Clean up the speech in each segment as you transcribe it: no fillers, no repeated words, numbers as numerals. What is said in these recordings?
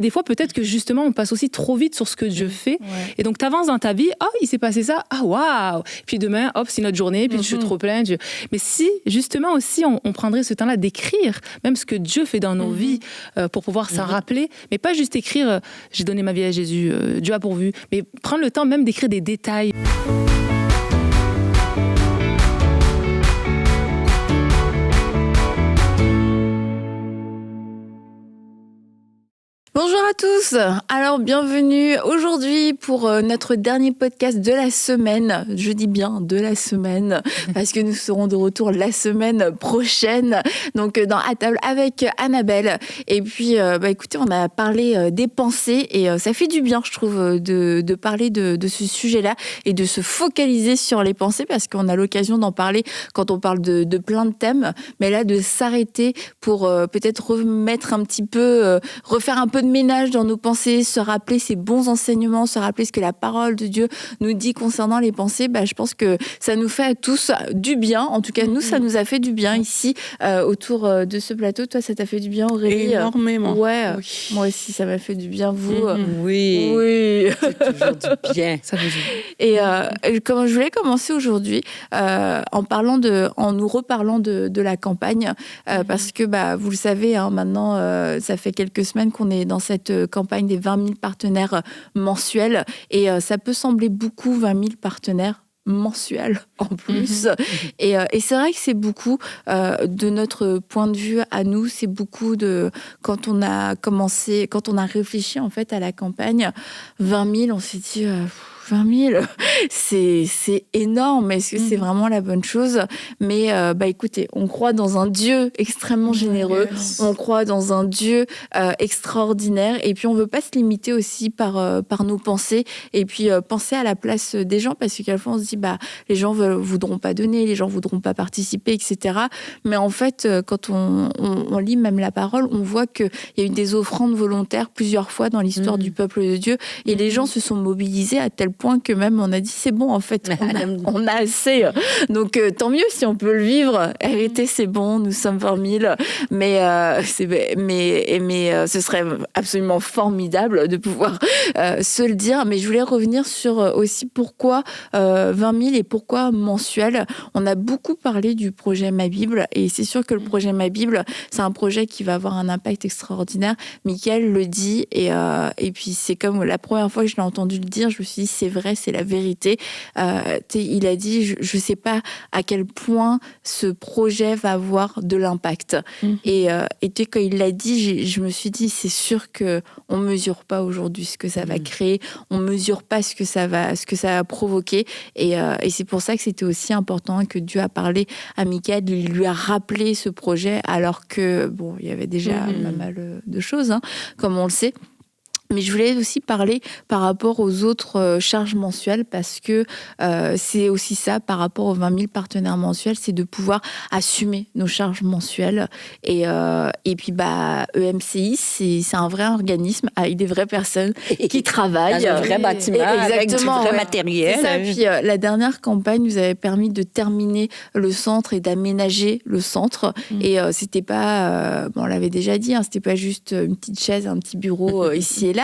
Des fois, peut-être que justement, on passe aussi trop vite sur ce que Dieu fait. Ouais. Et donc, tu avances dans ta vie. Oh, il s'est passé ça. Ah, waouh! Puis demain, hop, c'est notre journée. Puis je suis trop plein. Mais si, justement, aussi, on prendrait ce temps-là d'écrire, même ce que Dieu fait dans nos vies, pour pouvoir s'en rappeler. Mais pas juste écrire, j'ai donné ma vie à Jésus, Dieu a pourvu. Mais prendre le temps même d'écrire des détails. Bonjour à tous, alors bienvenue aujourd'hui pour notre dernier podcast de la semaine, je dis bien de la semaine, parce que nous serons de retour la semaine prochaine, donc dans À table avec Annabelle. Et puis écoutez, on a parlé des pensées et ça fait du bien je trouve de parler de ce sujet-là et de se focaliser sur les pensées, parce qu'on a l'occasion d'en parler quand on parle de plein de thèmes, mais là de s'arrêter pour peut-être remettre un petit peu, refaire un peu de ménage dans nos pensées, se rappeler ces bons enseignements, se rappeler ce que la parole de Dieu nous dit concernant les pensées, je pense que ça nous fait à tous du bien. En tout cas, nous, ça nous a fait du bien ici, autour de ce plateau. Toi, ça t'a fait du bien, Aurélie? Énormément. Ouais, oui. Moi aussi, ça m'a fait du bien. Vous Oui. C'est toujours du bien. Ça fait du bien. Et comme je voulais commencer aujourd'hui en nous reparlant de la campagne, parce que vous le savez, maintenant, ça fait quelques semaines qu'on est dans cette campagne des 20 000 partenaires mensuels. Et ça peut sembler beaucoup, 20 000 partenaires mensuels en plus. Et c'est vrai que c'est beaucoup, de notre point de vue à nous, c'est beaucoup quand on a réfléchi en fait à la campagne, 20 000, on s'est dit... 20 000, c'est énorme. Est-ce que c'est vraiment la bonne chose? Mais écoutez, on croit dans un Dieu extrêmement généreux. Yes. On croit dans un Dieu extraordinaire. Et puis, on ne veut pas se limiter aussi par nos pensées. Et puis, penser à la place des gens. Parce qu'à la fois, on se dit, les gens ne voudront pas donner, les gens ne voudront pas participer, etc. Mais en fait, quand on lit même la parole, on voit qu'il y a eu des offrandes volontaires plusieurs fois dans l'histoire du peuple de Dieu. Et les gens se sont mobilisés à tel point que même on a dit c'est bon en fait, on a assez, donc tant mieux si on peut le vivre. Arrêtez, c'est bon, nous sommes 20 000, mais ce serait absolument formidable de pouvoir se le dire. Mais je voulais revenir sur aussi pourquoi 20 000 et pourquoi mensuel. On a beaucoup parlé du projet Ma Bible, et c'est sûr que le projet Ma Bible, c'est un projet qui va avoir un impact extraordinaire. Michael le dit, et puis c'est comme la première fois que je l'ai entendu le dire, je me suis dit c'est vrai, c'est la vérité. Il a dit, je ne sais pas à quel point ce projet va avoir de l'impact. Et quand il l'a dit, je me suis dit, c'est sûr qu'on ne mesure pas aujourd'hui ce que ça va créer, on ne mesure pas ce que ça va provoquer. Et c'est pour ça que c'était aussi important que Dieu a parlé à Michael, il lui a rappelé ce projet, alors que, il y avait déjà pas mal de choses, comme on le sait. Mais je voulais aussi parler par rapport aux autres charges mensuelles, parce que c'est aussi ça, par rapport aux 20 000 partenaires mensuels, c'est de pouvoir assumer nos charges mensuelles. Et puis, EMCI, c'est un vrai organisme avec des vraies personnes qui travaillent. Dans un vrai bâtiment, avec du vrai matériel. C'est ça. Puis la dernière campagne nous avait permis de terminer le centre et d'aménager le centre. Et c'était pas, on l'avait déjà dit, c'était pas juste une petite chaise, un petit bureau ici et là.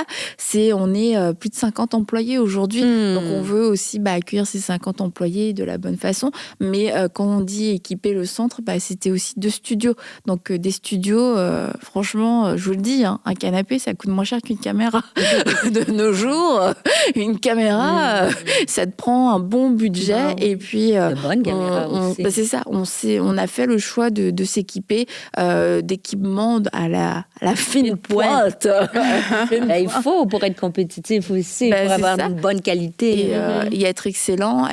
On est plus de 50 employés aujourd'hui. Donc, on veut aussi accueillir ces 50 employés de la bonne façon. Mais quand on dit équiper le centre, c'était aussi 2 studios. Donc, des studios, franchement, je vous le dis, un canapé, ça coûte moins cher qu'une caméra de nos jours. Une caméra, ça te prend un bon budget. Et puis, de bonnes caméras aussi. C'est ça. On a fait le choix de s'équiper d'équipements à la fine pointe. Il faut pour être compétitif aussi, pour avoir une bonne qualité. Et être excellent,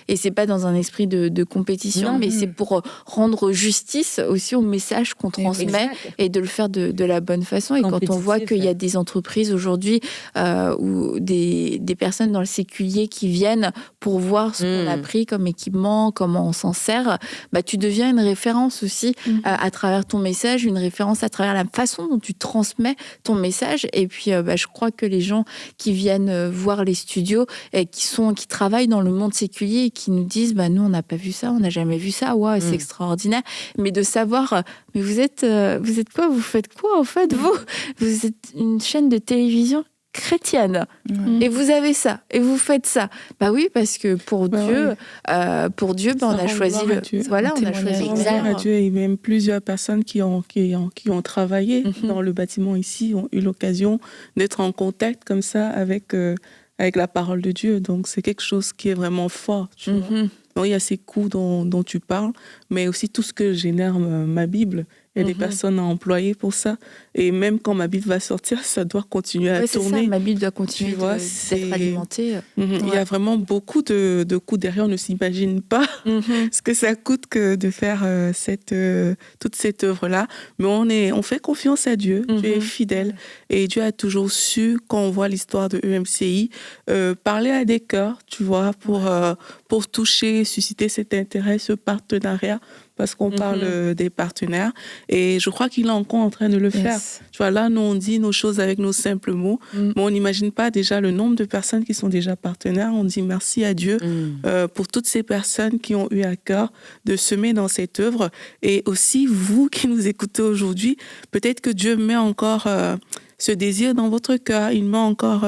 et c'est pas dans un esprit de compétition, mais c'est pour rendre justice aussi au message qu'on transmet, et de le faire de la bonne façon. Et quand on voit qu'il y a des entreprises aujourd'hui ou des personnes dans le séculier qui viennent pour voir ce qu'on a pris comme équipement, comment on s'en sert, tu deviens une référence aussi à travers ton message, une référence à travers la façon dont tu transmets ton message. Et puis puis, je crois que les gens qui viennent voir les studios et qui travaillent dans le monde séculier et qui nous disent, nous, on n'a pas vu ça, on n'a jamais vu ça, ouais, c'est extraordinaire. Mais de savoir, mais vous êtes quoi? Vous faites quoi, en fait, vous êtes une chaîne de télévision chrétienne et vous avez ça et vous faites ça. Oui, parce que pour Dieu, on a choisi on a choisi Dieu. Et même plusieurs personnes qui ont travaillé dans le bâtiment ici ont eu l'occasion d'être en contact comme ça avec la parole de Dieu. Donc c'est quelque chose qui est vraiment fort, tu vois. Donc, il y a ces coups dont tu parles, mais aussi tout ce que génère ma Bible. Il y a des personnes à employer pour ça. Et même quand ma Bible va sortir, ça doit continuer à tourner. C'est ça, ma Bible doit continuer d'être alimentée. Il y a vraiment beaucoup de coups derrière. On ne s'imagine pas ce que ça coûte que de faire toute cette œuvre-là. Mais on fait confiance à Dieu. Dieu est fidèle. Et Dieu a toujours su, quand on voit l'histoire de EMCI, parler à des cœurs, tu vois, pour toucher, susciter cet intérêt, ce partenariat. Parce qu'on parle des partenaires. Et je crois qu'il est encore en train de le faire. Tu vois, là, nous, on dit nos choses avec nos simples mots, mais on n'imagine pas déjà le nombre de personnes qui sont déjà partenaires. On dit merci à Dieu pour toutes ces personnes qui ont eu à cœur de semer dans cette œuvre. Et aussi, vous qui nous écoutez aujourd'hui, peut-être que Dieu met encore ce désir dans votre cœur, il met encore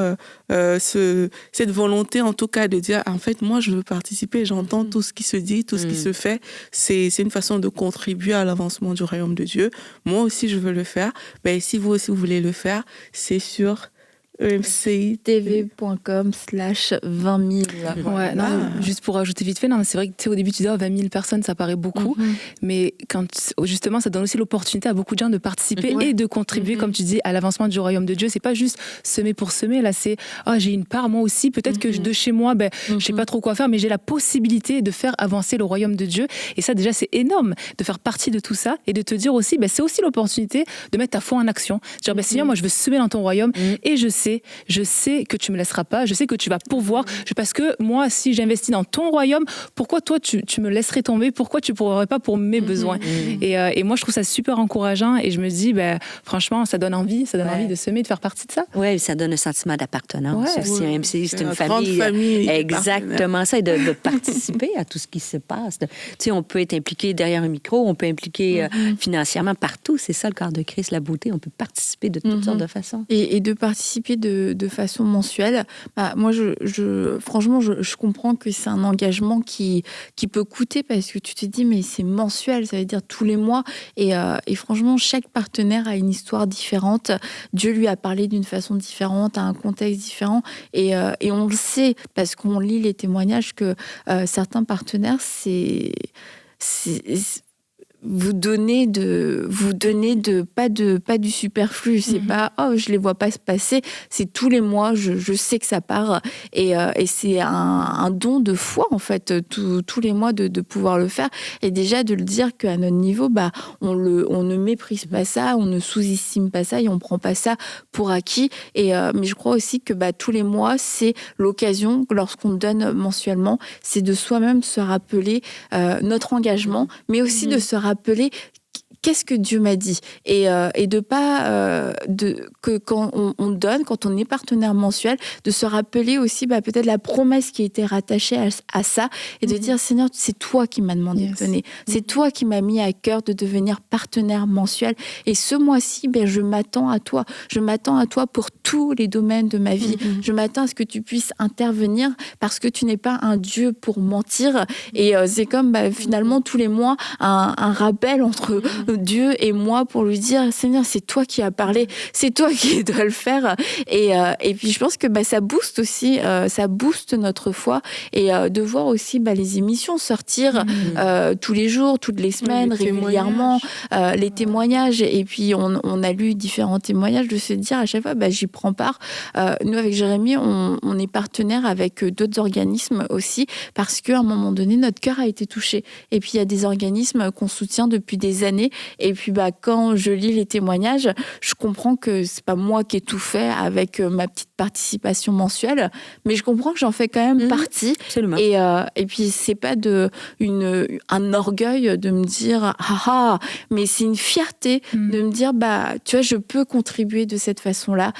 cette volonté, en tout cas, de dire, en fait, moi, je veux participer, j'entends tout ce qui se dit, tout ce qui se fait. C'est une façon de contribuer à l'avancement du royaume de Dieu. Moi aussi, je veux le faire. Si vous aussi, vous voulez le faire, c'est sur emcitv.com/20 000. Ouais, juste pour ajouter vite fait, c'est vrai que au début tu dis 20 000 personnes, ça paraît beaucoup, mais justement ça donne aussi l'opportunité à beaucoup de gens de participer et de contribuer, comme tu dis, à l'avancement du royaume de Dieu. C'est pas juste semer pour semer, là c'est j'ai une part moi aussi, peut-être que de chez moi, je sais pas trop quoi faire, mais j'ai la possibilité de faire avancer le royaume de Dieu. Et ça déjà c'est énorme de faire partie de tout ça et de te dire aussi, c'est aussi l'opportunité de mettre ta foi en action. Dire Seigneur, moi je veux semer dans ton royaume et je sais que tu me laisseras pas, je sais que tu vas pourvoir, parce que moi, si j'investis dans ton royaume, pourquoi toi, tu me laisserais tomber, pourquoi tu pourrais pas pour mes besoins? Et moi, je trouve ça super encourageant et je me dis, franchement, ça donne envie de semer, de faire partie de ça. Oui, ça donne un sentiment d'appartenance. Aussi, un MCI, c'est une famille. Exactement ça, et de participer à tout ce qui se passe. Tu sais, on peut être impliqué derrière un micro, on peut impliquer financièrement partout. C'est ça le corps de Christ, la beauté. On peut participer de toutes sortes de façons. Et de participer de façon mensuelle, moi, franchement, je comprends que c'est un engagement qui peut coûter parce que tu te dis, mais c'est mensuel, ça veut dire tous les mois. Et franchement, chaque partenaire a une histoire différente. Dieu lui a parlé d'une façon différente, à un contexte différent. Et on le sait parce qu'on lit les témoignages que certains partenaires, vous donnez pas du superflu, c'est pas je les vois pas se passer, c'est tous les mois je sais que ça part et c'est un don de foi en fait, tous les mois de pouvoir le faire et déjà de le dire qu'à notre niveau on ne méprise pas ça, on ne sous-estime pas ça et on prend pas ça pour acquis mais je crois aussi que tous les mois c'est l'occasion, lorsqu'on donne mensuellement, c'est de soi-même se rappeler notre engagement mais aussi de se rappeler qu'est-ce que Dieu m'a dit et de pas que quand on donne, quand on est partenaire mensuel, de se rappeler aussi peut-être la promesse qui était rattachée à ça et de dire Seigneur, c'est toi qui m'as demandé de donner, c'est toi qui m'as mis à cœur de devenir partenaire mensuel et ce mois-ci je m'attends à toi pour tous les domaines de ma vie, je m'attends à ce que tu puisses intervenir parce que tu n'es pas un Dieu pour mentir et c'est comme finalement tous les mois un rappel entre Dieu et moi pour lui dire Seigneur, c'est toi qui as parlé, c'est toi qui dois le faire et puis je pense que ça booste aussi, ça booste notre foi et de voir aussi les émissions sortir tous les jours, toutes les semaines, régulièrement, les témoignages et puis on a lu différents témoignages de se dire à chaque fois j'y prends part. Nous avec Jérémy on est partenaire avec d'autres organismes aussi parce qu'à un moment donné notre cœur a été touché et puis il y a des organismes qu'on soutient depuis des années Et puis, quand je lis les témoignages, je comprends que c'est pas moi qui ai tout fait avec ma petite participation mensuelle, mais je comprends que j'en fais quand même partie. Absolument. Et puis, c'est pas un orgueil de me dire mais c'est une fierté de me dire tu vois, je peux contribuer de cette façon-là,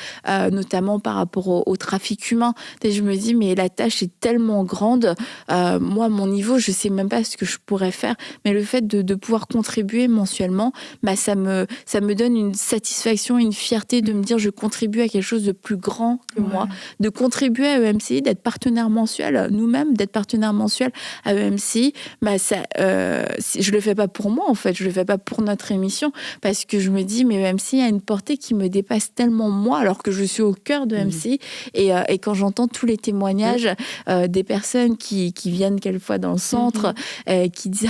notamment par rapport au trafic humain. Et je me dis, mais la tâche est tellement grande. Moi, à mon niveau, je sais même pas ce que je pourrais faire, mais le fait de pouvoir contribuer mensuellement, ça me donne une satisfaction, une fierté de me dire, je contribue à quelque chose de plus grand que moi, de contribuer à EMCI, d'être partenaire mensuel, nous-mêmes, d'être partenaire mensuel à EMCI. Je le fais pas pour moi, en fait, je le fais pas pour notre émission, parce que je me dis, mais EMCI a une portée qui me dépasse tellement moi, alors que je suis au cœur de EMCI. Et quand j'entends tous les témoignages des personnes qui viennent quelquefois dans le centre, qui disent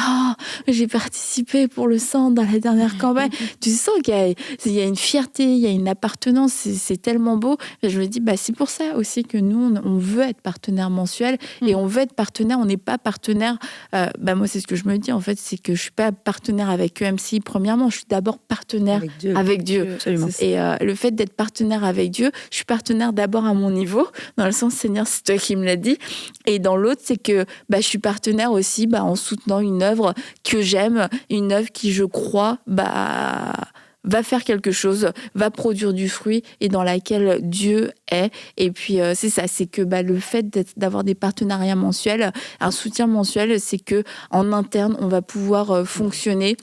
j'ai participé pour le centre dans la dernière campagne, tu sens qu'il y a une fierté, il y a une appartenance, c'est tellement beau. Et je me dis, c'est pour ça aussi que nous, on veut être partenaire mensuel, et on veut être partenaire, on n'est pas partenaire. Moi, c'est ce que je me dis, en fait, c'est que je suis pas partenaire avec EMCI, premièrement, je suis d'abord partenaire avec Dieu. Absolument. Et le fait d'être partenaire avec Dieu, je suis partenaire d'abord à mon niveau, dans le sens, Seigneur, c'est toi qui me l'as dit. Et dans l'autre, c'est que je suis partenaire aussi en soutenant une œuvre que j'aime, une œuvre qui, je crois, va faire quelque chose, va produire du fruit, et dans laquelle Dieu est. Et puis, c'est ça, c'est que le fait d'avoir des partenariats mensuels, un soutien mensuel, c'est que en interne, on va pouvoir fonctionner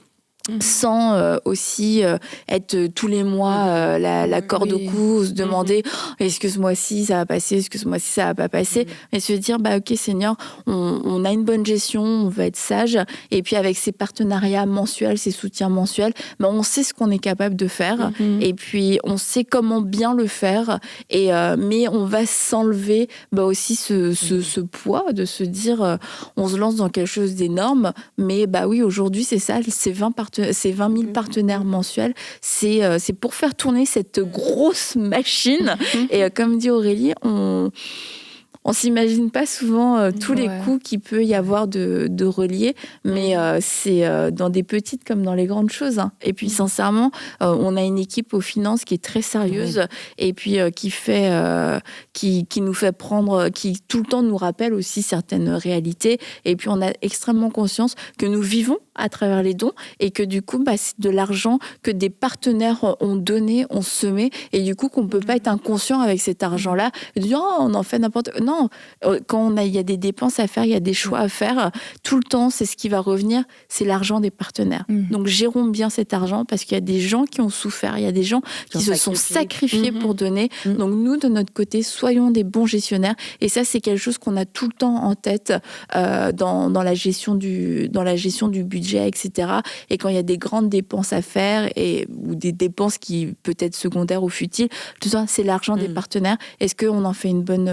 sans aussi être tous les mois la corde au cou, se demander est-ce que ce mois-ci ça va passer, est-ce que ce mois-ci ça va pas passer, mais se dire ok Seigneur, on a une bonne gestion, on va être sage, et puis avec ces partenariats mensuels, ces soutiens mensuels, on sait ce qu'on est capable de faire, et puis on sait comment bien le faire, et mais on va s'enlever aussi ce poids de se dire on se lance dans quelque chose d'énorme, mais oui, aujourd'hui c'est ça, c'est 20 000 partenaires mensuels, c'est pour faire tourner cette grosse machine. Et comme dit Aurélie, on s'imagine pas souvent tous les coûts qu'il peut y avoir de relier, mais c'est dans des petites comme dans les grandes choses. Et puis sincèrement, on a une équipe aux finances qui est très sérieuse, et puis qui nous fait prendre, qui tout le temps nous rappelle aussi certaines réalités. Et puis on a extrêmement conscience que nous vivons à travers les dons, et que du coup, c'est de l'argent que des partenaires ont donné, ont semé, et du coup, qu'on ne peut pas être inconscient avec cet argent-là, et dire on en fait n'importe quoi. Non, quand il y a des dépenses à faire, il y a des choix à faire, tout le temps, c'est ce qui va revenir, c'est l'argent des partenaires. Donc, gérons bien cet argent, parce qu'il y a des gens qui ont souffert, il y a des gens qui se sont sacrifiés pour donner. Donc, nous, de notre côté, soyons des bons gestionnaires, et ça, c'est quelque chose qu'on a tout le temps en tête dans la gestion du budget, etc. Et quand il y a des grandes dépenses à faire, ou des dépenses qui peut-être secondaires ou futiles, tout ça, c'est l'argent des partenaires. Est-ce qu'on en fait une bonne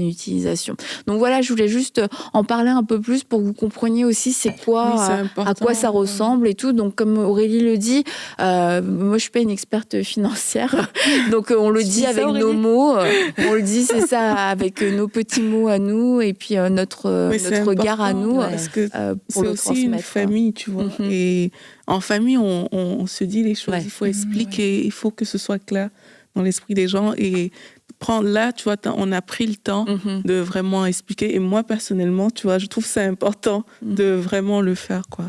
utilisation? Donc voilà, je voulais juste en parler un peu plus pour que vous compreniez aussi c'est quoi, à quoi ça ressemble et tout. Donc comme Aurélie le dit, moi je suis pas une experte financière, donc on le dit avec nos mots, on le dit, c'est ça, avec nos petits mots à nous, et puis notre regard à nous, parce que pour c'est aussi une famille, tu vois. Et en famille, on se dit les choses, il faut expliquer, il faut que ce soit clair dans l'esprit des gens. Et là, tu vois, on a pris le temps de vraiment expliquer. Et moi, personnellement, tu vois, je trouve ça important de vraiment le faire, quoi.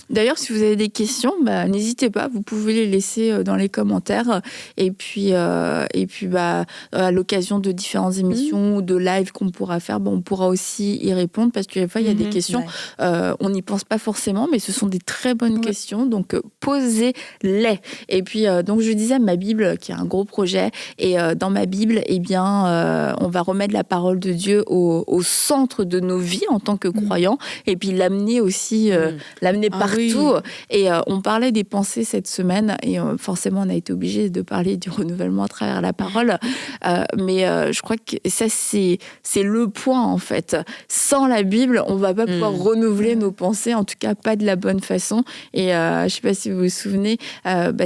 D'ailleurs, si vous avez des questions, n'hésitez pas, vous pouvez les laisser dans les commentaires. Et puis à l'occasion de différentes émissions ou de live qu'on pourra faire, on pourra aussi y répondre, parce que des fois, il y a des questions, on n'y pense pas forcément, mais ce sont des très bonnes questions. Donc, posez-les. Et puis, donc, je disais, ma Bible, qui est un gros projet, et dans ma Bible, on va remettre la parole de Dieu au centre de nos vies en tant que croyants, et puis l'amener aussi, l'amener partout. Et on parlait des pensées cette semaine, et forcément on a été obligé de parler du renouvellement à travers la parole, mais je crois que ça c'est le point en fait. Sans la Bible, on va pas pouvoir renouveler nos pensées, en tout cas pas de la bonne façon. Et je sais pas si vous vous souvenez,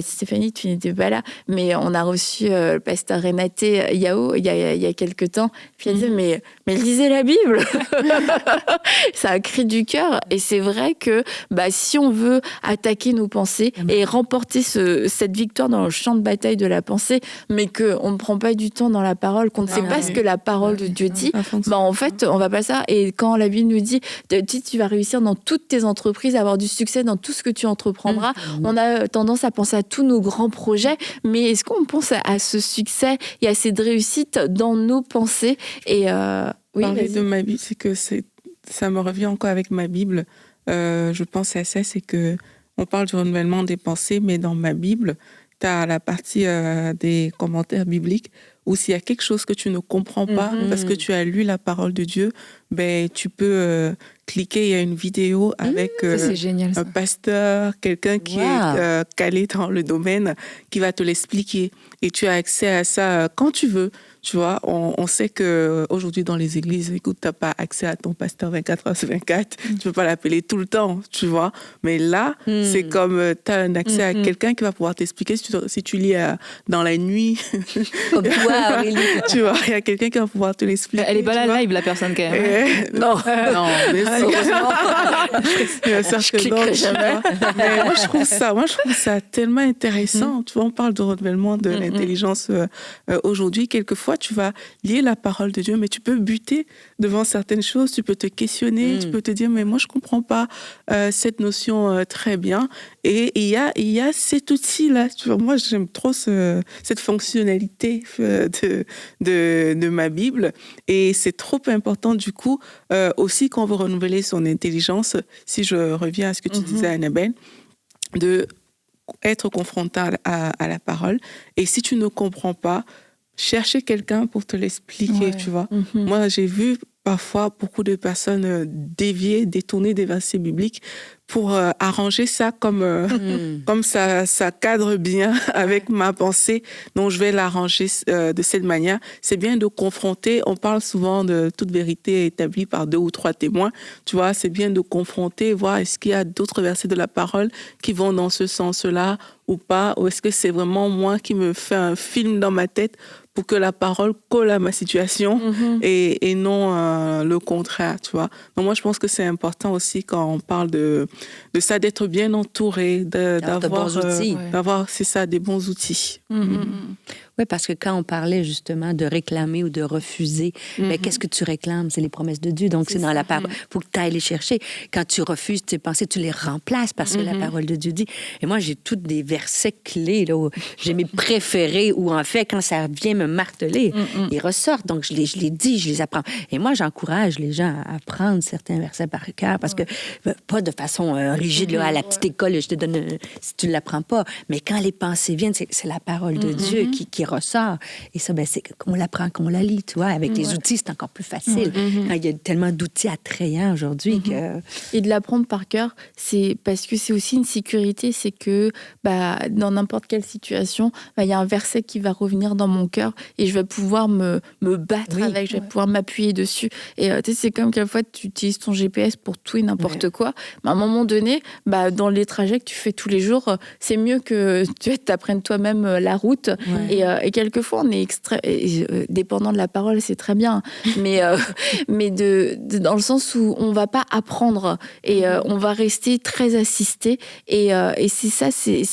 Stéphanie, tu n'étais pas là, mais on a reçu le pasteur Renaté il y a Yao il y a quelques temps. Puis elle disait mais lisez la Bible. Ça a cri du cœur. Et c'est vrai que si on veut attaquer nos pensées et remporter cette victoire dans le champ de bataille de la pensée, mais qu'on ne prend pas du temps dans la parole, qu'on ne sait pas ce que la parole de Dieu dit, en fait, on va pas ça. Et quand la Bible nous dit tu vas réussir dans toutes tes entreprises, avoir du succès dans tout ce que tu entreprendras, on a tendance à penser à tous nos grands projets, mais est-ce qu'on pense à ce succès et à cette réussite dans nos pensées? Et parler de ma Bible, c'est que ça me revient encore avec ma Bible. Je pense à ça, c'est que on parle du renouvellement des pensées, mais dans ma Bible, tu as la partie des commentaires bibliques où s'il y a quelque chose que tu ne comprends pas parce que tu as lu la parole de Dieu, tu peux cliquer, il y a une vidéo avec un pasteur, quelqu'un qui est calé dans le domaine, qui va te l'expliquer. Et tu as accès à ça quand tu veux. Tu vois, on sait qu'aujourd'hui dans les églises, écoute, tu n'as pas accès à ton pasteur 24h/24, tu ne peux pas l'appeler tout le temps, tu vois. Mais là, c'est comme tu as un accès à quelqu'un qui va pouvoir t'expliquer si tu lis dans la nuit. Comme toi, Aurélie. Tu vois, il y a quelqu'un qui va pouvoir te l'expliquer. Elle n'est pas là live, la personne, quand même. Non, mais heureusement. Je cliquerai jamais. Mais moi, je trouve ça tellement intéressant. Tu vois, on parle de renouvellement de l'intelligence aujourd'hui. Quelquefois, tu vas lire la parole de Dieu, mais tu peux buter devant certaines choses, tu peux te questionner, tu peux te dire, mais moi, je ne comprends pas cette notion très bien. Et il y a cet outil-là. Tu vois, moi, j'aime trop cette fonctionnalité de ma Bible. Et c'est trop important, du coup, aussi quand on veut renouveler son intelligence, si je reviens à ce que tu disais, Annabelle, de être confronté à la parole. Et si tu ne comprends pas, chercher quelqu'un pour te l'expliquer, tu vois. Moi, j'ai vu parfois beaucoup de personnes détourner des versets bibliques pour arranger ça comme ça cadre bien avec ma pensée. Donc, je vais l'arranger de cette manière. C'est bien de confronter. On parle souvent de toute vérité établie par 2 ou 3 témoins. Tu vois, c'est bien de confronter, voir est-ce qu'il y a d'autres versets de la parole qui vont dans ce sens-là ou pas, ou est-ce que c'est vraiment moi qui me fais un film dans ma tête pour que la parole colle à ma situation et non le contraire, tu vois. Donc moi, je pense que c'est important aussi quand on parle de ça, d'être bien entouré, d'avoir, c'est ça, des bons outils. Oui, parce que quand on parlait justement de réclamer ou de refuser, mais qu'est-ce que tu réclames? C'est les promesses de Dieu. Donc, c'est dans la parole. Il faut que tu ailles les chercher. Quand tu refuses tes pensées, tu les remplaces parce que la parole de Dieu dit. Et moi, j'ai tous des versets clés, là, où j'ai mes préférés, où en fait, quand ça vient me marteler, ils ressortent. Donc, je les dis, je les apprends. Et moi, j'encourage les gens à apprendre certains versets par cœur parce que, pas de façon rigide, là, à la petite école, je te donne, si tu ne l'apprends pas. Mais quand les pensées viennent, c'est la parole de Dieu qui ressort. Et ça, c'est qu'on l'apprend, qu'on la lit, tu vois. Avec les outils, c'est encore plus facile. Quand il y a tellement d'outils attrayants aujourd'hui que... Et de l'apprendre par cœur, c'est parce que c'est aussi une sécurité, c'est que dans n'importe quelle situation, il y a un verset qui va revenir dans mon cœur et je vais pouvoir me battre avec, je vais pouvoir m'appuyer dessus. Et tu sais, c'est comme quelquefois, tu utilises ton GPS pour tout et n'importe quoi. Mais à un moment donné, dans les trajets que tu fais tous les jours, c'est mieux que tu apprennes toi-même la route. Et quelquefois, on est dépendant de la parole, c'est très bien. Mais dans le sens où on ne va pas apprendre et on va rester très assisté. Et c'est ça, c'est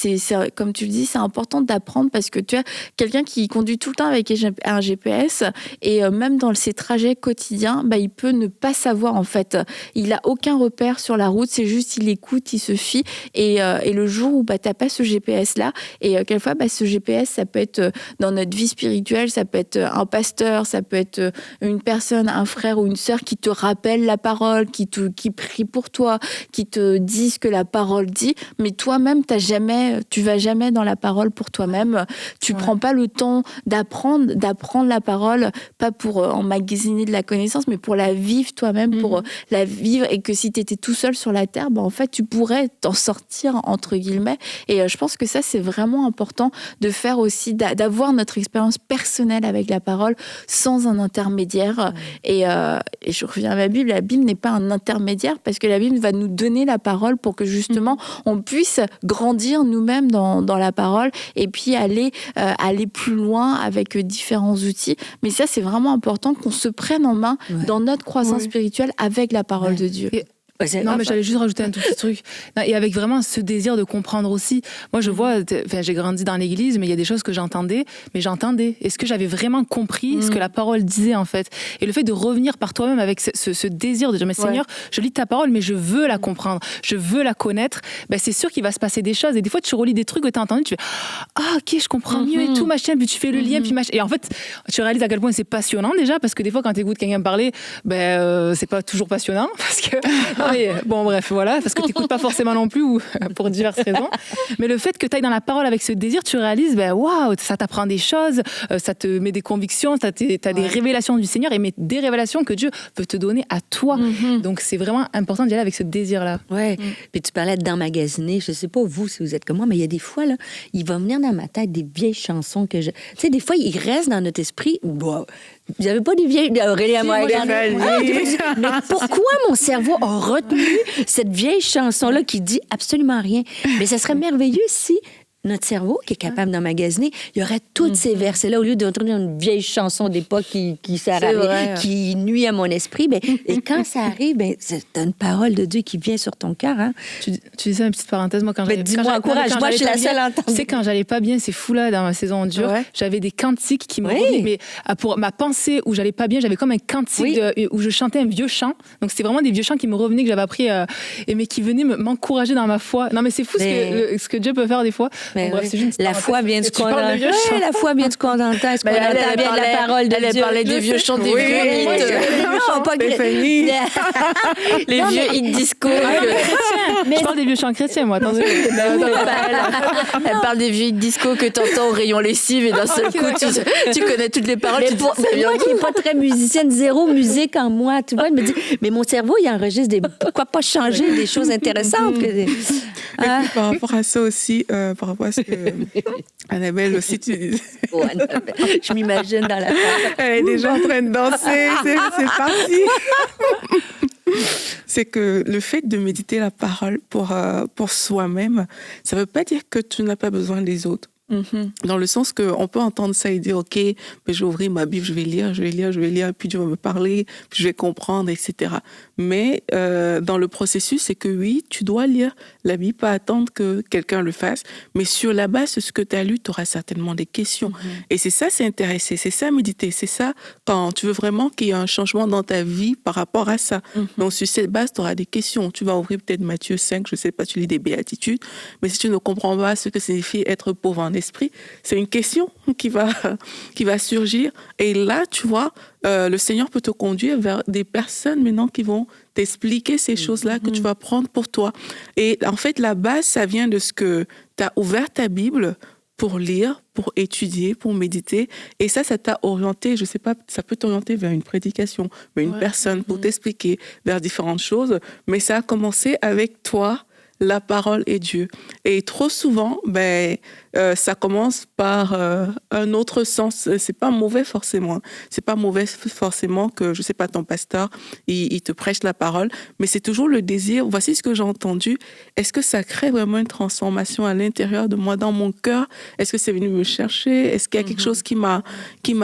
comme tu le dis, c'est important d'apprendre parce que tu as quelqu'un qui conduit tout le temps avec un GPS et même dans ses trajets quotidiens, il peut ne pas savoir en fait. Il n'a aucun repère sur la route, c'est juste il écoute, il se fie. Et le jour où tu n'as pas ce GPS-là, et quelquefois, ce GPS, ça peut être dans notre vie spirituelle, ça peut être un pasteur, ça peut être une personne, un frère ou une sœur qui te rappelle la parole, qui prie pour toi, qui te dit ce que la parole dit, mais toi-même, tu vas jamais dans la parole pour toi-même. Tu prends pas le temps d'apprendre la parole, pas pour emmagasiner de la connaissance, mais pour la vivre toi-même, pour la vivre, et que si tu étais tout seul sur la terre, en fait, tu pourrais t'en sortir, entre guillemets. Et je pense que ça, c'est vraiment important de faire aussi, d'avoir avoir notre expérience personnelle avec la parole sans un intermédiaire. Et je reviens à la Bible n'est pas un intermédiaire parce que la Bible va nous donner la parole pour que justement on puisse grandir nous-mêmes dans la parole et puis aller plus loin avec différents outils. Mais ça, c'est vraiment important qu'on se prenne en main dans notre croissance spirituelle avec la parole de Dieu. Non, mais j'allais juste rajouter un tout petit truc. Et avec vraiment ce désir de comprendre aussi. Moi, je vois, j'ai grandi dans l'église, mais il y a des choses que j'entendais. Est-ce que j'avais vraiment compris ce que la parole disait, en fait? Et le fait de revenir par toi-même avec ce désir de dire, mais Seigneur, je lis ta parole, mais je veux la comprendre, je veux la connaître, c'est sûr qu'il va se passer des choses. Et des fois, tu relis des trucs que tu as entendus, tu fais, ok, je comprends mieux et tout, machin, puis tu fais le lien, puis machin. Et en fait, tu réalises à quel point c'est passionnant déjà, parce que des fois, quand tu écoutes quelqu'un parler, c'est pas toujours passionnant, parce que bon, bref, voilà, parce que tu n'écoutes pas forcément non plus, ou pour diverses raisons. Mais le fait que tu ailles dans la parole avec ce désir, tu réalises, waouh, ça t'apprend des choses, ça te met des convictions, tu as des révélations du Seigneur, mais des révélations que Dieu veut te donner à toi. Donc, c'est vraiment important d'y aller avec ce désir-là. Oui. Puis tu parlais d'emmagasiner. Je ne sais pas, vous, si vous êtes comme moi, mais il y a des fois, là, il va venir dans ma tête des vieilles chansons que je... Tu sais, des fois, il reste dans notre esprit. Wow. Vous n'avez pas des vieilles... Aurélie, mais pourquoi mon cerveau a retenu cette vieille chanson-là qui dit absolument rien? Mais ça serait merveilleux si notre cerveau, qui est capable d'emmagasiner, il y aurait tous ces versets-là, au lieu d'entendre une vieille chanson d'époque qui nuit à mon esprit. Et quand ça arrive, c'est une parole de Dieu qui vient sur ton cœur. Hein. Tu disais une petite parenthèse, moi, dis-moi, encourage-moi, je suis la seule à entendre. Tu sais, quand j'allais pas bien, c'est fou là, dans ma saison dure, j'avais des cantiques qui me revenaient, mais pour ma pensée où j'allais pas bien, j'avais comme un cantique où je chantais un vieux chant. Donc, c'était vraiment des vieux chants qui me revenaient, que j'avais appris, mais qui venaient m'encourager dans ma foi. Non, mais c'est fou ce que Dieu peut faire des fois. Bon, bref, la foi vient du contentement. La foi vient du contentement. Est-ce qu'on entend bien la parole de Dieu? Elle parlait des vieux chants, des vieux hits. Non, pas les vieux hits disco. Je parle des vieux chants chrétiens, moi. Attendez. Elle parle des vieux hits disco que t'entends au rayon lessive et d'un seul coup, tu connais toutes les paroles. Moi qui n'ai pas très musicienne, zéro musique en moi, tu vois, je me dis, mais mon cerveau, il enregistre pourquoi pas changer des choses intéressantes? Par rapport à ça aussi, par rapport à ce que Annabelle aussi, tu disais. Oh, Annabelle, je m'imagine dans la salle. Elle est déjà en train de danser, c'est parti. C'est que le fait de méditer la parole pour soi-même, ça ne veut pas dire que tu n'as pas besoin des autres. Dans le sens qu'on peut entendre ça et dire, OK, mais je vais ouvrir ma Bible, je vais lire, puis Dieu va me parler, puis je vais comprendre, etc. Mais dans le processus, c'est que oui, tu dois lire la Bible, pas attendre que quelqu'un le fasse, mais sur la base de ce que tu as lu, tu auras certainement des questions. Et c'est ça, c'est intéresser, c'est ça, méditer, c'est ça, quand tu veux vraiment qu'il y ait un changement dans ta vie par rapport à ça. Donc sur cette base, tu auras des questions. Tu vas ouvrir peut-être Matthieu 5, je ne sais pas, tu lis des béatitudes, mais si tu ne comprends pas ce que signifie être pauvre en esprit, c'est une question qui va surgir. Et là, tu vois, le Seigneur peut te conduire vers des personnes maintenant qui vont t'expliquer ces choses-là que tu vas prendre pour toi. Et en fait, la base, ça vient de ce que tu as ouvert ta Bible pour lire, pour étudier, pour méditer. Et ça t'a orienté, je sais pas, ça peut t'orienter vers une prédication, vers une personne pour t'expliquer vers différentes choses. Mais ça a commencé avec toi, la parole et Dieu. Et trop souvent, ça commence par un autre sens. C'est pas mauvais forcément. C'est pas mauvais forcément que, je sais pas, ton pasteur, il te prêche la parole, mais c'est toujours le désir. Voici ce que j'ai entendu. Est-ce que ça crée vraiment une transformation à l'intérieur de moi, dans mon cœur? Est-ce que c'est venu me chercher? Est-ce qu'il y a quelque chose qui m'a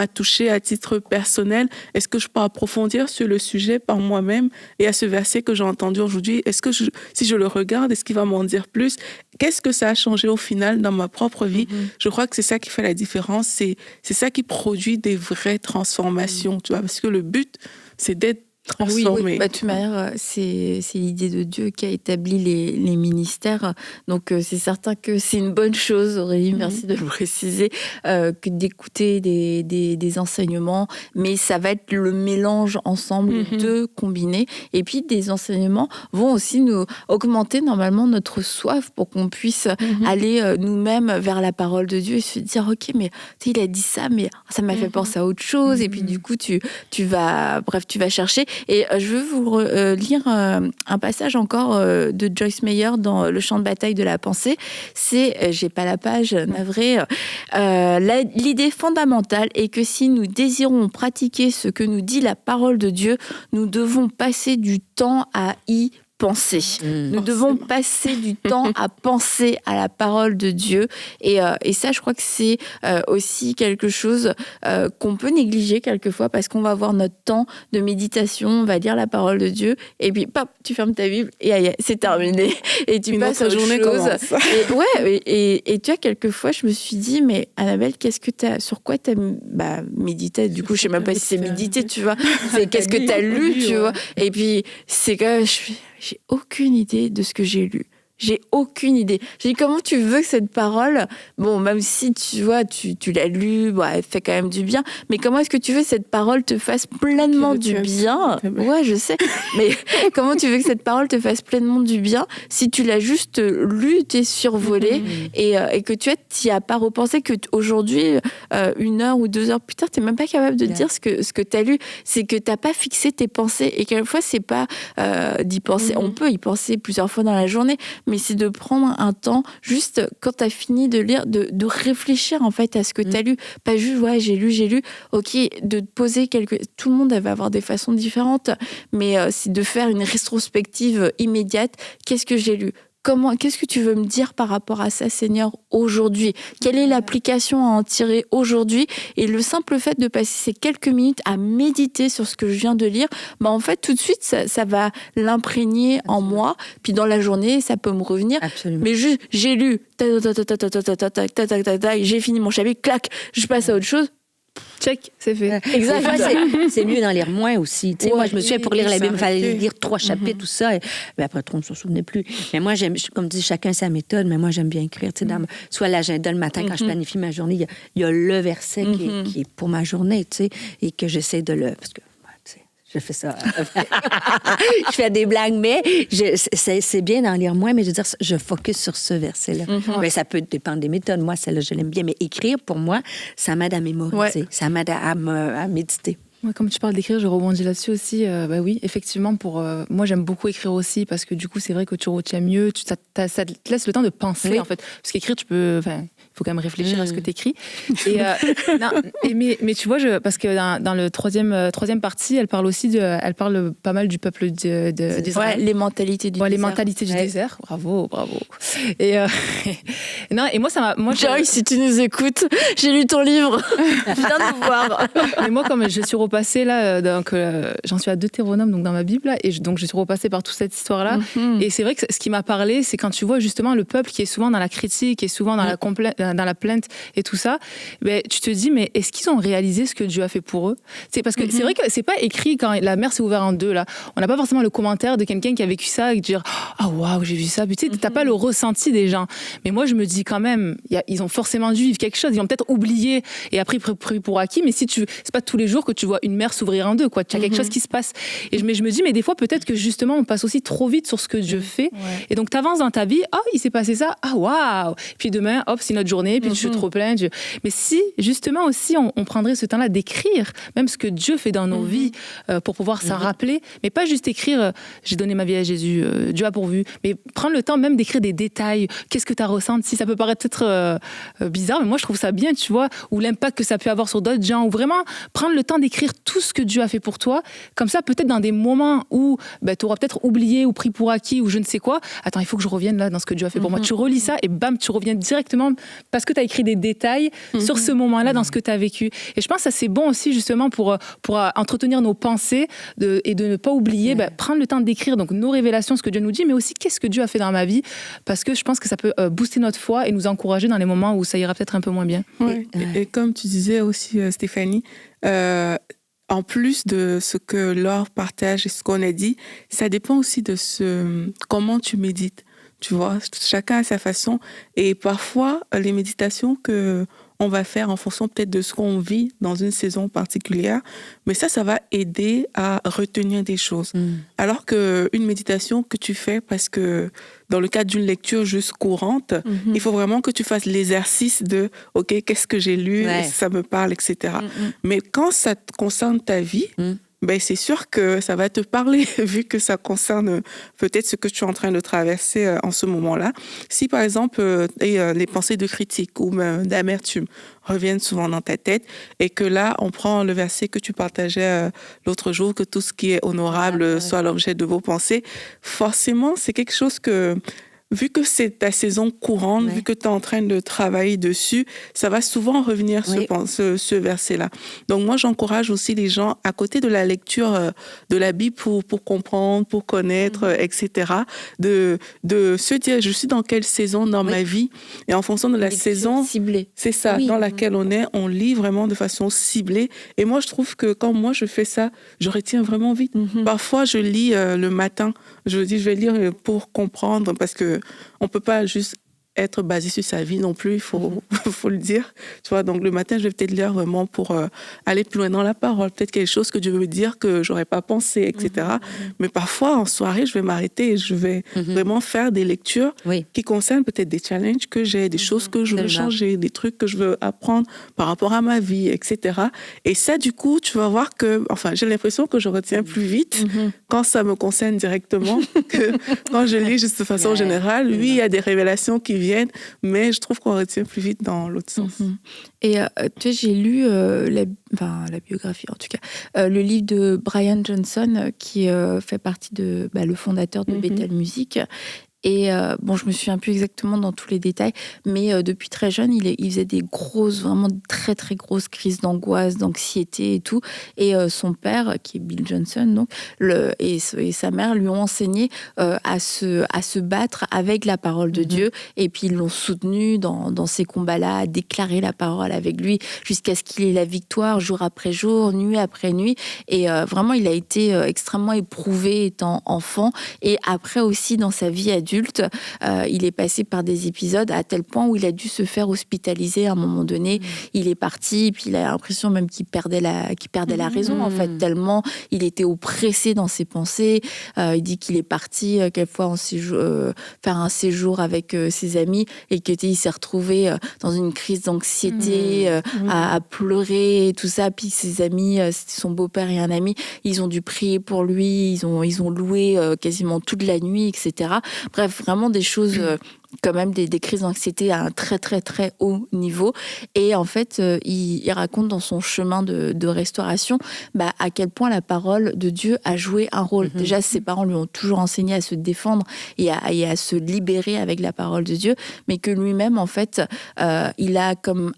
touché à titre personnel? Est-ce que je peux approfondir sur le sujet par moi-même? Et à ce verset que j'ai entendu aujourd'hui, est-ce que si je le regarde, est-ce qu'il va m'en dire plus? Qu'est-ce que ça a changé au final dans ma propre vie? Je crois que c'est ça qui fait la différence. C'est ça qui produit des vraies transformations, tu vois, parce que le but, c'est d'être transformé. Oui. De toute manière, c'est l'idée de Dieu qui a établi les ministères. Donc, c'est certain que c'est une bonne chose, Aurélie, merci de le préciser, que d'écouter des enseignements. Mais ça va être le mélange ensemble, les deux combinés. Et puis, des enseignements vont aussi nous augmenter normalement notre soif pour qu'on puisse aller nous-mêmes vers la parole de Dieu et se dire, OK, mais il a dit ça, mais ça m'a fait penser à autre chose. Et puis, du coup, tu vas chercher. Et je veux vous lire un passage encore de Joyce Meyer dans Le champ de bataille de la pensée. C'est, j'ai pas la page, navrée, l'idée fondamentale est que si nous désirons pratiquer ce que nous dit la parole de Dieu, nous devons passer du temps à y penser. Nous devons passer du temps à penser à la parole de Dieu. Et ça, je crois que c'est aussi quelque chose qu'on peut négliger quelquefois parce qu'on va avoir notre temps de méditation, on va lire la parole de Dieu et puis, pop, tu fermes ta Bible et c'est terminé. Et tu passes à autre chose. Et tu vois, quelquefois, je me suis dit, mais Annabelle, sur quoi tu as médité? Du coup, je sais même pas si c'est méditer, tu vois. C'est qu'est-ce que tu as lu, tu vois. Et puis, c'est quand même... J'ai aucune idée de ce que j'ai lu. J'ai aucune idée. J'ai dit, comment tu veux que cette parole, bon, même si tu vois, tu l'as lue, elle fait quand même du bien, mais comment est-ce que tu veux que cette parole te fasse pleinement du bien? Ouais, je sais. Mais comment tu veux que cette parole te fasse pleinement du bien si tu l'as juste lue, t'es survolée et que tu n'y as pas repensé, qu'aujourd'hui, 1 heure ou 2 heures plus tard, tu n'es même pas capable de dire ce que tu as lu. C'est que tu n'as pas fixé tes pensées. Et quelquefois, c'est pas d'y penser. On peut y penser plusieurs fois dans la journée, mais c'est de prendre un temps, juste quand tu as fini de lire, de réfléchir en fait à ce que tu as lu. Pas juste, j'ai lu, ok, de te poser Tout le monde va avoir des façons différentes, mais c'est de faire une rétrospective immédiate. Qu'est-ce que j'ai lu ? Qu'est-ce que tu veux me dire par rapport à ça, Seigneur, aujourd'hui? Quelle est l'application à en tirer aujourd'hui? Et le simple fait de passer ces quelques minutes à méditer sur ce que je viens de lire, en fait, tout de suite, ça va l'imprégner en moi. Puis dans la journée, ça peut me revenir. Absolument. Mais juste, j'ai lu, j'ai fini mon chapitre, clac, je passe à autre chose. Check, c'est fait. Exact. C'est mieux d'en lire moins aussi. Moi, je me souviens, pour lire la Bible, il fallait lire 3 chapitres, tout ça. Mais après, on ne se souvenait plus. Mais moi, comme tu dis, chacun sa méthode, mais moi, j'aime bien écrire. Soit l'agenda le matin, quand je planifie ma journée, il y a le verset qui est pour ma journée, et que j'essaie de le... Parce que, je fais ça. Je fais des blagues, mais c'est bien d'en lire moins, mais je veux dire, je focus sur ce verset-là. Mais ça peut dépendre des méthodes. Moi, celle-là, je l'aime bien. Mais écrire, pour moi, ça m'aide à mémoriser. Ça m'aide à méditer. Ouais, comme tu parles d'écrire, je rebondis là-dessus aussi. Oui, effectivement, moi, j'aime beaucoup écrire aussi parce que du coup, c'est vrai que tu retiens mieux. Ça te laisse le temps de penser, en fait. Parce qu'écrire, il faut quand même réfléchir à ce que tu écris. Mais tu vois, parce que dans le troisième partie, elle parle aussi elle parle pas mal du peuple d'Israël. Les mentalités du désert. Les mentalités du désert. Bravo. Et moi, Joyce, si tu nous écoutes, j'ai lu ton livre. Viens nous voir. Mais moi, comme je suis repassée là, j'en suis à Deutéronome, donc dans ma Bible, là, et donc je suis repassée par toute cette histoire-là. Et c'est vrai que ce qui m'a parlé, c'est quand tu vois justement le peuple qui est souvent dans la critique, qui est souvent dans dans la plainte et tout ça, tu te dis, mais est-ce qu'ils ont réalisé ce que Dieu a fait pour eux? C'est parce que c'est vrai que c'est pas écrit quand la mer s'est ouverte en deux, là. On n'a pas forcément le commentaire de quelqu'un qui a vécu ça et dire, waouh, j'ai vu ça. Puis tu sais, t'as pas le ressenti des gens. Mais moi, je me dis quand même, ils ont forcément dû vivre quelque chose. Ils ont peut-être oublié et après pris pour acquis. Mais c'est pas tous les jours que tu vois une mer s'ouvrir en deux, quoi. Tu as quelque chose qui se passe. Mais je me dis, mais des fois, peut-être que justement, on passe aussi trop vite sur ce que Dieu fait. Et donc, t'avances dans ta vie. Il s'est passé ça. Waouh. Puis demain, c'est notre journée. Puis je te replains. Mais si, justement, aussi, on prendrait ce temps-là d'écrire, même ce que Dieu fait dans nos vies, pour pouvoir s'en rappeler. Mais pas juste écrire, j'ai donné ma vie à Jésus, Dieu a pourvu. Mais prendre le temps même d'écrire des détails. Qu'est-ce que tu as ressenti? Ça peut paraître peut-être bizarre, mais moi, je trouve ça bien, tu vois, ou l'impact que ça peut avoir sur d'autres gens, ou vraiment prendre le temps d'écrire tout ce que Dieu a fait pour toi. Comme ça, peut-être dans des moments où tu auras peut-être oublié ou pris pour acquis ou je ne sais quoi. Attends, il faut que je revienne là dans ce que Dieu a fait pour moi. Tu relis ça et bam, tu reviens directement parce que tu as écrit des détails sur ce moment-là dans ce que tu as vécu. Et je pense que ça, c'est bon aussi justement pour entretenir nos pensées et de ne pas oublier, prendre le temps d'écrire donc nos révélations, ce que Dieu nous dit, mais aussi qu'est-ce que Dieu a fait dans ma vie, parce que je pense que ça peut booster notre foi et nous encourager dans les moments où ça ira peut-être un peu moins bien. Ouais. Et comme tu disais aussi, Stéphanie, en plus de ce que Laure partage et ce qu'on a dit, ça dépend aussi de comment tu médites. Tu vois, chacun a sa façon. Et parfois, les méditations qu'on va faire en fonction peut-être de ce qu'on vit dans une saison particulière, mais ça va aider à retenir des choses. Alors qu'une méditation que tu fais parce que dans le cadre d'une lecture juste courante, il faut vraiment que tu fasses l'exercice de « OK, qu'est-ce que j'ai lu? Ça me parle, etc. » Mais quand ça te concerne ta vie, ben c'est sûr que ça va te parler, vu que ça concerne peut-être ce que tu es en train de traverser en ce moment-là. Si par exemple les pensées de critique ou même d'amertume reviennent souvent dans ta tête, et que là on prend le verset que tu partageais l'autre jour, que tout ce qui est honorable soit l'objet de vos pensées, forcément c'est quelque chose que, vu que c'est ta saison courante, vu que tu es en train de travailler dessus, ça va souvent revenir ce verset-là. Donc moi, j'encourage aussi les gens, à côté de la lecture de la Bible pour comprendre, pour connaître, etc., de se dire, je suis dans quelle saison dans ma vie, et en fonction de la saison ciblée. C'est ça, dans laquelle on est, on lit vraiment de façon ciblée. Et moi, je trouve que quand moi, je fais ça, je retiens vraiment vite. Parfois, je lis le matin, je dis, je vais lire pour comprendre, parce que on peut pas juste être basé sur sa vie non plus, il faut le dire. Tu vois, donc le matin, je vais peut-être lire vraiment pour aller plus loin dans la parole, peut-être quelque chose que Dieu veut dire que j'aurais pas pensé, etc. Mais parfois, en soirée, je vais m'arrêter et je vais vraiment faire des lectures qui concernent peut-être des challenges que j'ai, des choses que je veux changer, des trucs que je veux apprendre par rapport à ma vie, etc. Et ça, du coup, tu vas voir que, enfin, j'ai l'impression que je retiens plus vite quand ça me concerne directement que quand je lis juste de façon générale. Oui, il y a des révélations qui viennent, mais je trouve qu'on retient plus vite dans l'autre sens. Et tu sais, j'ai lu la biographie, en tout cas, le livre de Brian Johnson, qui fait partie de le fondateur de Bethel Music. Et je me souviens plus exactement dans tous les détails, mais depuis très jeune, il faisait des vraiment très très grosses crises d'angoisse, d'anxiété et tout. Et son père, qui est Bill Johnson, donc, et sa mère lui ont enseigné à se battre avec la parole de Dieu. Et puis ils l'ont soutenu dans ces combats-là, à déclarer la parole avec lui, jusqu'à ce qu'il ait la victoire jour après jour, nuit après nuit. Et vraiment, il a été extrêmement éprouvé étant enfant. Et après aussi, dans sa vie adulte, il est passé par des épisodes à tel point où il a dû se faire hospitaliser à un moment donné. Il est parti, et puis il a l'impression même qu'il perdait la raison, en fait, tellement il était oppressé dans ses pensées. Il dit qu'il est parti quelquefois faire un séjour avec ses amis, et qu'il s'est retrouvé dans une crise d'anxiété, à pleurer et tout ça. Puis ses amis, c'était son beau-père et un ami, ils ont dû prier pour lui, ils ont loué quasiment toute la nuit, etc. Bref, vraiment des choses, quand même des crises d'anxiété à un très très très haut niveau. Et en fait, il raconte dans son chemin de restauration à quel point la parole de Dieu a joué un rôle. Déjà, ses parents lui ont toujours enseigné à se défendre et à se libérer avec la parole de Dieu, mais que lui-même, en fait, il a comme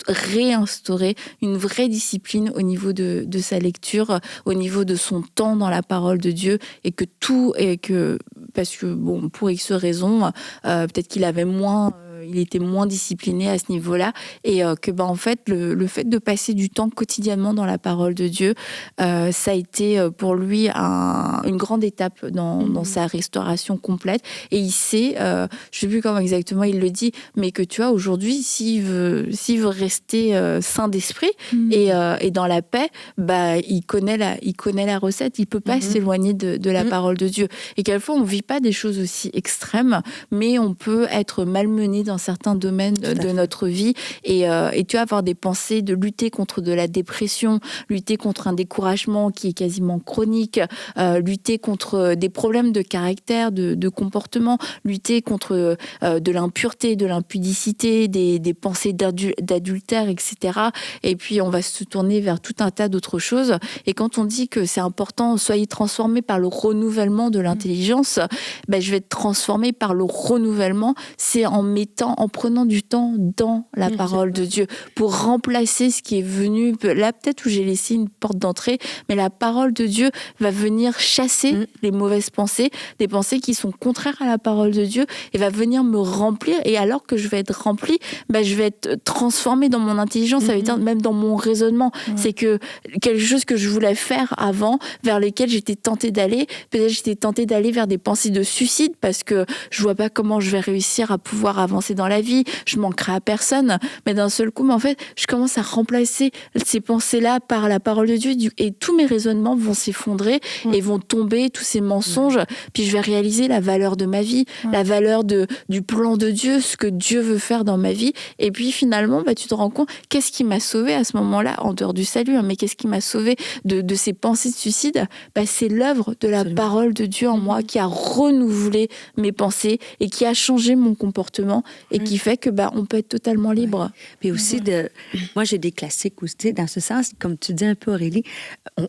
réinstauré une vraie discipline au niveau de sa lecture, au niveau de son temps dans la parole de Dieu, parce que, pour X raisons, peut-être qu'il avait il était moins discipliné à ce niveau-là, et en fait, le fait de passer du temps quotidiennement dans la parole de Dieu, ça a été pour lui une grande étape dans sa restauration complète. Et il sait, je sais plus comment exactement il le dit, mais que tu vois, aujourd'hui, s'il veut rester sain d'esprit et dans la paix, il connaît la recette. Il peut pas s'éloigner de la parole de Dieu. Et quelquefois, on vit pas des choses aussi extrêmes, mais on peut être malmené dans certains domaines de notre vie, et tu vas avoir des pensées de lutter contre de la dépression, lutter contre un découragement qui est quasiment chronique, lutter contre des problèmes de caractère, de comportement, lutter contre de l'impureté, de l'impudicité, des pensées d'adultère, etc. Et puis on va se tourner vers tout un tas d'autres choses. Et quand on dit que c'est important, soyez transformés par le renouvellement de l'intelligence, je vais être transformé par le renouvellement, c'est en prenant du temps dans la parole de Dieu pour remplacer ce qui est venu. Là, peut-être où j'ai laissé une porte d'entrée, mais la parole de Dieu va venir chasser les mauvaises pensées, des pensées qui sont contraires à la parole de Dieu, et va venir me remplir. Et alors que je vais être remplie, je vais être transformée dans mon intelligence, ça veut dire même dans mon raisonnement. C'est que quelque chose que je voulais faire avant, vers lesquels j'étais tentée d'aller, peut-être j'étais tentée d'aller vers des pensées de suicide, parce que je vois pas comment je vais réussir à pouvoir avancer avancer dans la vie, je manquerai à personne. Mais d'un seul coup, en fait, je commence à remplacer ces pensées-là par la parole de Dieu et tous mes raisonnements vont s'effondrer et vont tomber, tous ces mensonges. Puis je vais réaliser la valeur de ma vie, la valeur du plan de Dieu, ce que Dieu veut faire dans ma vie. Et puis finalement, tu te rends compte, qu'est-ce qui m'a sauvé à ce moment-là, en dehors du salut, mais qu'est-ce qui m'a sauvé de ces pensées de suicide? C'est l'œuvre de la parole de Dieu en moi qui a renouvelé mes pensées et qui a changé mon comportement et qui fait que on peut être totalement libre. Puis aussi, moi j'ai des classiques aussi, dans ce sens, comme tu dis un peu Aurélie,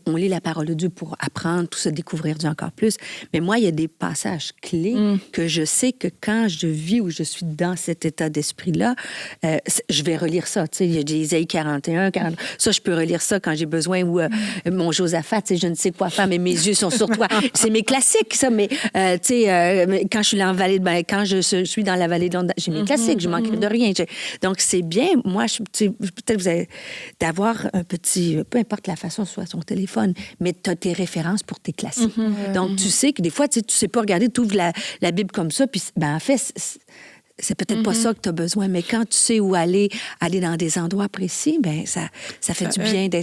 on lit la parole de Dieu pour apprendre, tout se découvrir Dieu encore plus. Mais moi, il y a des passages clés que je sais que quand je vis ou je suis dans cet état d'esprit-là, je vais relire ça. Tu sais, il y a des Isaïe 41, 40. Ça, je peux relire ça quand j'ai besoin ou mon Josaphat, tu sais, je ne sais quoi faire, mais mes yeux sont sur toi. C'est mes classiques, ça. Mais tu sais, quand je suis dans la vallée, quand je suis dans la vallée de l'Onde, j'ai mes classiques, je manquerai de rien. Donc, c'est bien, moi, peut-être vous avez d'avoir un petit, peu importe la façon, soit son téléphone, mais tu as tes références pour tes classiques. Donc, tu sais que des fois, tu sais pas regarder, tu ouvres la Bible comme ça, puis en fait, c'est peut-être pas ça que tu as besoin, mais quand tu sais où aller dans des endroits précis, ça fait du bien tu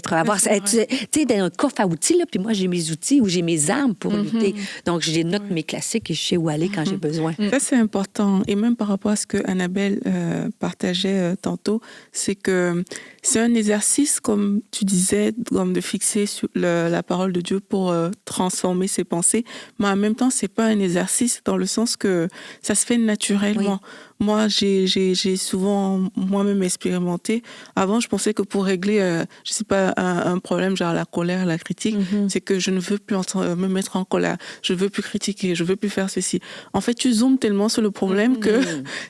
sais, dans un coffre à outils, là, puis moi, j'ai mes outils ou j'ai mes armes pour lutter. Donc, je note mes classiques et je sais où aller quand j'ai besoin. Ça, c'est important. Et même par rapport à ce que Annabelle partageait tantôt, c'est que c'est un exercice, comme tu disais, comme de fixer sur la parole de Dieu pour transformer ses pensées, mais en même temps, c'est pas un exercice dans le sens que ça se fait naturellement. Oui. Moi, j'ai souvent moi-même expérimenté. Avant, je pensais que pour régler, je sais pas, un problème genre la colère, la critique, c'est que je ne veux plus me mettre en colère. Je veux plus critiquer, je veux plus faire ceci. En fait, tu zoomes tellement sur le problème que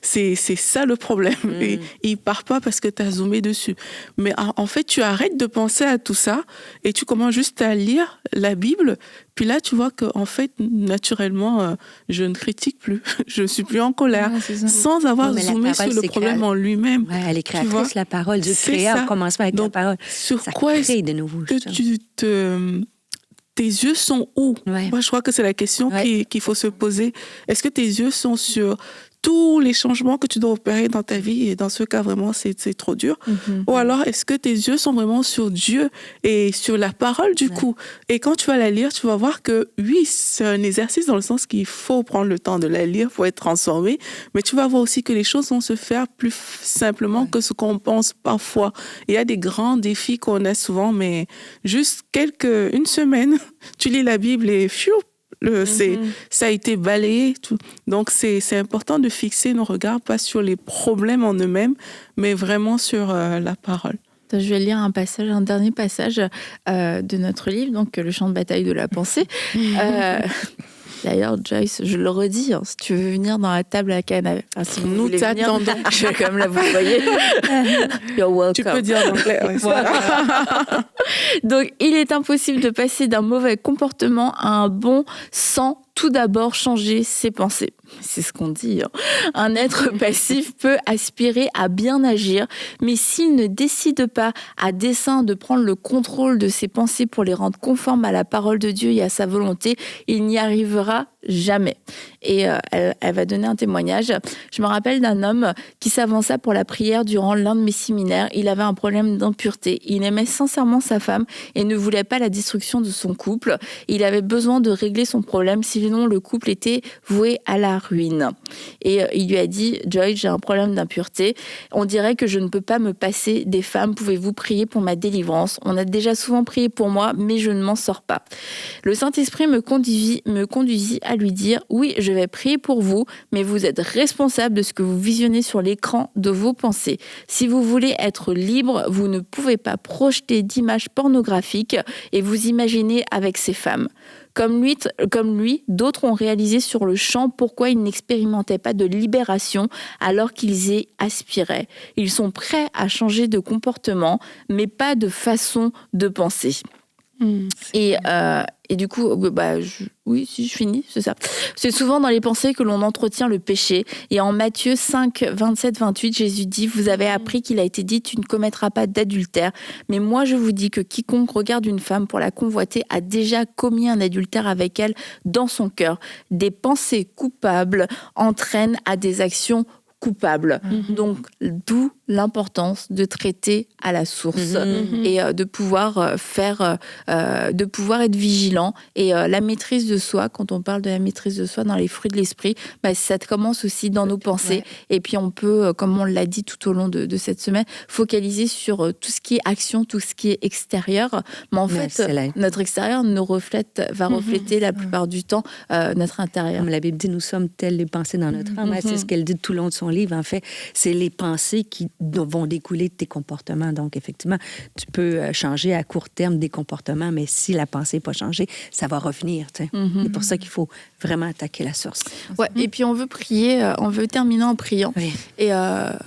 c'est ça le problème. Et il part pas parce que tu as zoomé dessus. Mais en fait, tu arrêtes de penser à tout ça et tu commences juste à lire la Bible. Puis là, tu vois qu'en fait, naturellement, je ne critique plus. Je ne suis plus en colère. Sans avoir zoomé sur le problème en lui-même. Ouais, elle est créatrice, la parole. Dieu créa au commencement avec la parole. Sur ça quoi crée de nouveau. Tes yeux sont où? Moi, je crois que c'est la question qu'il faut se poser. Est-ce que tes yeux sont sur tous les changements que tu dois opérer dans ta vie, et dans ce cas, vraiment, c'est trop dur. Ou alors, est-ce que tes yeux sont vraiment sur Dieu et sur la parole, du coup? Et quand tu vas la lire, tu vas voir que, oui, c'est un exercice dans le sens qu'il faut prendre le temps de la lire pour être transformé, mais tu vas voir aussi que les choses vont se faire plus simplement que ce qu'on pense parfois. Il y a des grands défis qu'on a souvent, mais juste une semaine, tu lis la Bible et ça a été balayé. Tout. Donc, c'est important de fixer nos regards, pas sur les problèmes en eux-mêmes, mais vraiment sur la parole. Je vais lire un dernier passage de notre livre, donc Le champ de bataille de la pensée. D'ailleurs, Joyce, je le redis, si tu veux venir dans la table à Canada, si vous nous t'attendons. Je vais comme là, vous voyez. You're welcome. Tu peux dire en anglais. Voilà. Donc, il est impossible de passer d'un mauvais comportement à un bon sans tout d'abord changer ses pensées. C'est ce qu'on dit. Un être passif peut aspirer à bien agir, mais s'il ne décide pas à dessein de prendre le contrôle de ses pensées pour les rendre conformes à la parole de Dieu et à sa volonté, il n'y arrivera jamais. Et elle va donner un témoignage. Je me rappelle d'un homme qui s'avança pour la prière durant l'un de mes séminaires. Il avait un problème d'impureté. Il aimait sincèrement sa femme et ne voulait pas la destruction de son couple. Il avait besoin de régler son problème, sinon le couple était voué à la ruine. Et il lui a dit, Joy, j'ai un problème d'impureté. On dirait que je ne peux pas me passer des femmes. Pouvez-vous prier pour ma délivrance? On a déjà souvent prié pour moi, mais je ne m'en sors pas. Le Saint-Esprit me conduisit à lui dire, oui, je vais prier pour vous, mais vous êtes responsable de ce que vous visionnez sur l'écran de vos pensées. Si vous voulez être libre, vous ne pouvez pas projeter d'images pornographiques et vous imaginer avec ces femmes. Comme lui, d'autres ont réalisé sur le champ pourquoi ils n'expérimentaient pas de libération alors qu'ils y aspiraient. Ils sont prêts à changer de comportement, mais pas de façon de penser. Et du coup, je finis, c'est ça. C'est souvent dans les pensées que l'on entretient le péché. Et en Matthieu 5, 27, 28, Jésus dit, vous avez appris qu'il a été dit, tu ne commettras pas d'adultère. Mais moi, je vous dis que quiconque regarde une femme pour la convoiter a déjà commis un adultère avec elle dans son cœur. Des pensées coupables entraînent à des actions coupable. Donc, d'où l'importance de traiter à la source et de pouvoir de pouvoir être vigilant. Et la maîtrise de soi, quand on parle de la maîtrise de soi dans les fruits de l'esprit, ça commence aussi dans nos pensées. Et puis on peut, comme on l'a dit tout au long de cette semaine, focaliser sur tout ce qui est action, tout ce qui est extérieur. Mais en fait, notre extérieur va refléter la plupart du temps notre intérieur. Comme la Bible dit, nous sommes tels les pensées dans notre âme. C'est ce qu'elle dit tout le long de son livre. En fait, c'est les pensées qui vont découler de tes comportements. Donc, effectivement, tu peux changer à court terme des comportements, mais si la pensée n'est pas changée, ça va revenir. C'est pour ça qu'il faut vraiment attaquer la source. Ouais, et puis on veut prier, on veut terminer en priant. Oui. Et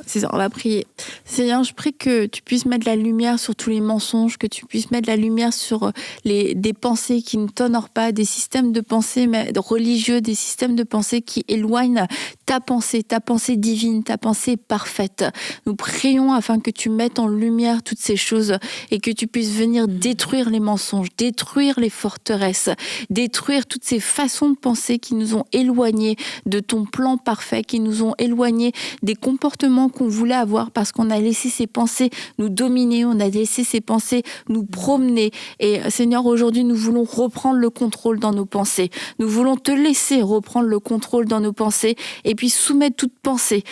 c'est ça, on va prier. Seigneur, je prie que tu puisses mettre la lumière sur tous les mensonges, que tu puisses mettre la lumière sur des pensées qui ne t'honorent pas, des systèmes de pensée religieux, des systèmes de pensée qui éloignent ta pensée divine, ta pensée parfaite. Nous prions afin que tu mettes en lumière toutes ces choses et que tu puisses venir détruire les mensonges, détruire les forteresses, détruire toutes ces façons de penser qui nous ont éloignés de ton plan parfait, qui nous ont éloignés des comportements qu'on voulait avoir parce qu'on a laissé ces pensées nous dominer, on a laissé ces pensées nous promener. Et Seigneur, aujourd'hui, nous voulons reprendre le contrôle dans nos pensées. Nous voulons te laisser reprendre le contrôle dans nos pensées et puis soumettre toute pensée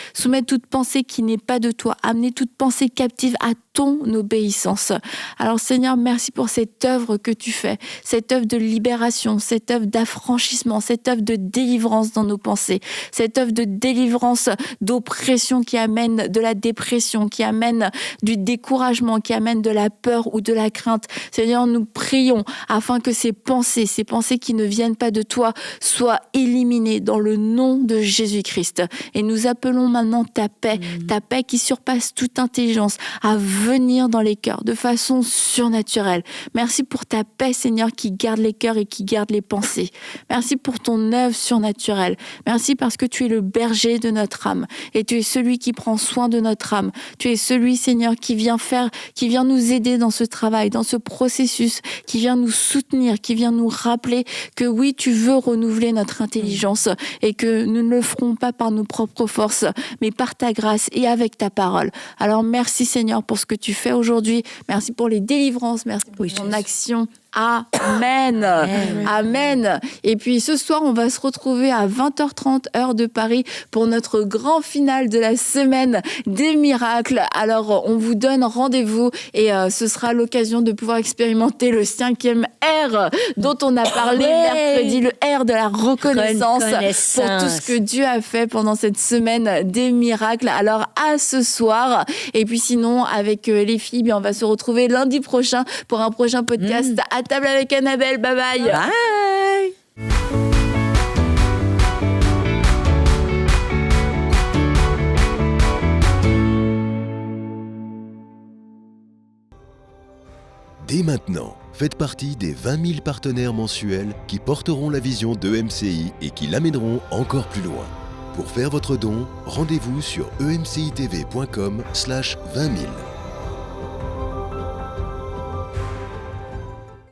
qui n'est pas de toi, amener toute pensée captive à ton obéissance. Alors Seigneur, merci pour cette œuvre que tu fais, cette œuvre de libération, cette œuvre d'affranchissement, cette œuvre de délivrance dans nos pensées, cette œuvre de délivrance d'oppression qui amène de la dépression, qui amène du découragement, qui amène de la peur ou de la crainte. Seigneur, nous prions afin que ces pensées qui ne viennent pas de toi, soient éliminées dans le nom de Jésus-Christ. Et nous appelons maintenant ta paix qui surpasse toute intelligence, à venir dans les cœurs de façon surnaturelle. Merci pour ta paix, Seigneur, qui garde les cœurs et qui garde les pensées. Merci pour ton œuvre surnaturelle. Merci parce que tu es le berger de notre âme et tu es celui qui prend soin de notre âme. Tu es celui, Seigneur, qui vient nous aider dans ce travail, dans ce processus, qui vient nous soutenir, qui vient nous rappeler que oui, tu veux renouveler notre intelligence et que nous ne le ferons pas par nos propres forces, mais par ta grâce et avec ta parole. Alors merci, Seigneur, pour ce que tu fais aujourd'hui. Merci pour les délivrances. Merci pour ton action. Amen. Amen. Et puis ce soir, on va se retrouver à 20h30 heure de Paris pour notre grand final de la semaine des miracles. Alors, on vous donne rendez-vous et ce sera l'occasion de pouvoir expérimenter le 5e R dont on a parlé mercredi, le R de la reconnaissance pour tout ce que Dieu a fait pendant cette semaine des miracles. Alors, à ce soir. Et puis sinon, avec les filles, on va se retrouver lundi prochain pour un prochain podcast à table avec Annabelle. Bye bye. Bye. Dès maintenant, faites partie des 20 000 partenaires mensuels qui porteront la vision d'EMCI et qui l'amèneront encore plus loin. Pour faire votre don, rendez-vous sur emcitv.com/20 000.